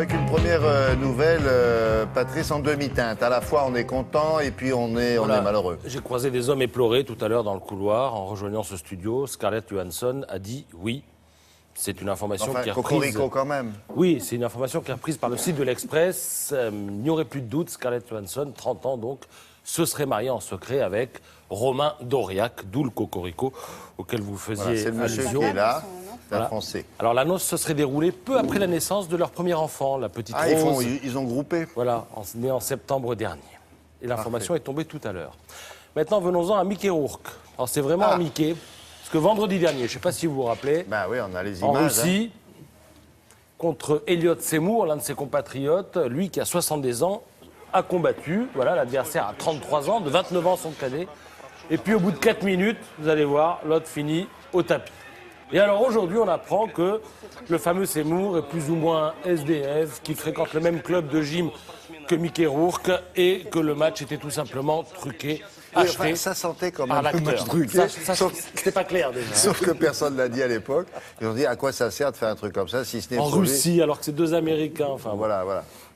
avec une première nouvelle, Patrice, en demi-teinte. À la fois, on est content et puis on est malheureux. J'ai croisé des hommes éplorés tout à l'heure dans le couloir. En rejoignant ce studio, Scarlett Johansson a dit oui. C'est une information qui est reprise... Cocorico quand même. Oui, c'est une information qui est reprise par le site de l'Express. Il n'y aurait plus de doute, Scarlett Johansson, 30 ans donc, se serait mariée en secret avec Romain Dauriac, d'où le cocorico auquel vous faisiez allusion. C'est le monsieur qui est là, c'est un Français. Alors la noce se serait déroulée peu après la naissance de leur premier enfant, la petite Rose. Ils ont groupé. Voilà, né en septembre dernier. Et l'information est tombée tout à l'heure. Maintenant, venons-en à Mickey Rourke. Alors c'est vraiment un Mickey, parce que vendredi dernier, je ne sais pas si vous vous rappelez, Ben oui, on a les en images. Russie, contre Elliot Seymour, l'un de ses compatriotes, lui qui a 70 ans, a combattu. Voilà, l'adversaire a 33 ans, de 29 ans son cadet. Et puis au bout de 4 minutes, vous allez voir, l'autre finit au tapis. Et alors aujourd'hui, on apprend que le fameux Seymour est plus ou moins SDF, qui fréquente le même club de gym que Mickey Rourke et que le match était tout simplement truqué, acheté. Enfin, ça sentait quand par même un match l'acteur. truqué. C'était pas clair déjà. Sauf que personne ne l'a dit à l'époque. Ils ont dit à quoi ça sert de faire un truc comme ça, si ce n'est En pour lui. Russie, alors que c'est deux Américains. Enfin, Voilà.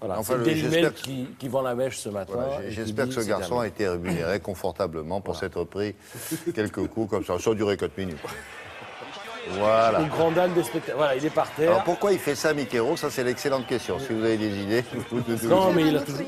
Voilà, Enfin, c'est Daily Mail j'espère qui vend la mèche ce matin. Voilà, et qui j'espère dit que ce c'est garçon a jamais. été rémunéré confortablement pour s'être pris quelques coups comme ça. Ça a duré 4 minutes. Voilà. Le grand dalle des spectacles. Voilà, il est par terre. Alors pourquoi il fait ça, Mickey Rourke? Ça, c'est l'excellente question. Si vous avez des idées, vous nous Non, dites. mais il a toujours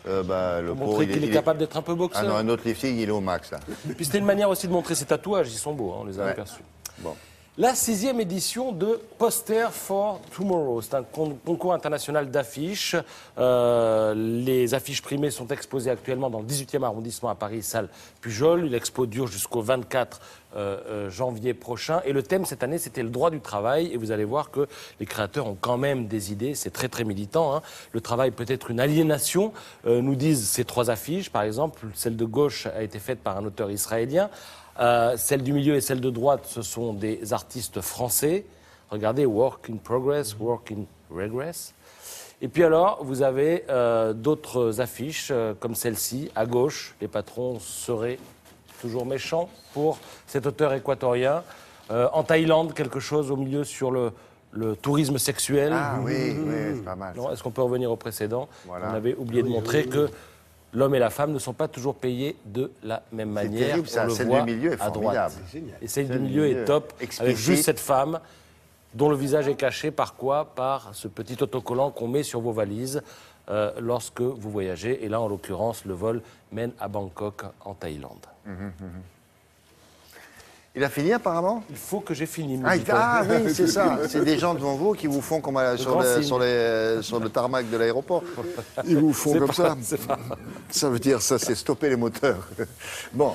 Le pour pauvre, montrer qu'il est capable d'être un peu Ah boxeur. non, un autre lifting, il est au max, là. Puis c'était une manière aussi de montrer ses tatouages. Ils sont beaux, hein, on les a aperçus. Bon. La 6e édition de Poster for Tomorrow. C'est un concours international d'affiches. Les affiches primées sont exposées actuellement dans le 18e arrondissement à Paris, salle Pujol. L'expo dure jusqu'au 24 janvier prochain. Et le thème cette année, c'était le droit du travail. Et vous allez voir que les créateurs ont quand même des idées. C'est très, très militant. Hein. Le travail peut être une aliénation, nous disent ces 3 affiches. Par exemple, celle de gauche a été faite par un auteur israélien. Celle du milieu et celle de droite, ce sont des artistes français. Regardez, Work in Progress, Work in Regress. Et puis alors, vous avez d'autres affiches, comme celle-ci. À gauche, les patrons seraient toujours méchants pour cet auteur équatorien. En Thaïlande, quelque chose au milieu sur le tourisme sexuel. Ah oui, c'est pas mal. Est-ce qu'on peut revenir au précédent? Voilà. On avait oublié de montrer que l'homme et la femme ne sont pas toujours payés de la même manière. terrible, ça. On le Celle voit du milieu est à droite. formidable. Et celle du milieu est top, avec explicite. juste cette femme dont le visage est caché par quoi? Par ce petit autocollant qu'on met sur vos valises lorsque vous voyagez. Et là, en l'occurrence, le vol mène à Bangkok, en Thaïlande. Il a fini apparemment? Il faut que j'ai fini. me Ah, dit-on. oui, c'est ça. C'est des gens devant vous qui vous font comme sur le tarmac de l'aéroport. Ils vous font comme ça. Ça veut dire ça, c'est stopper les moteurs. Bon.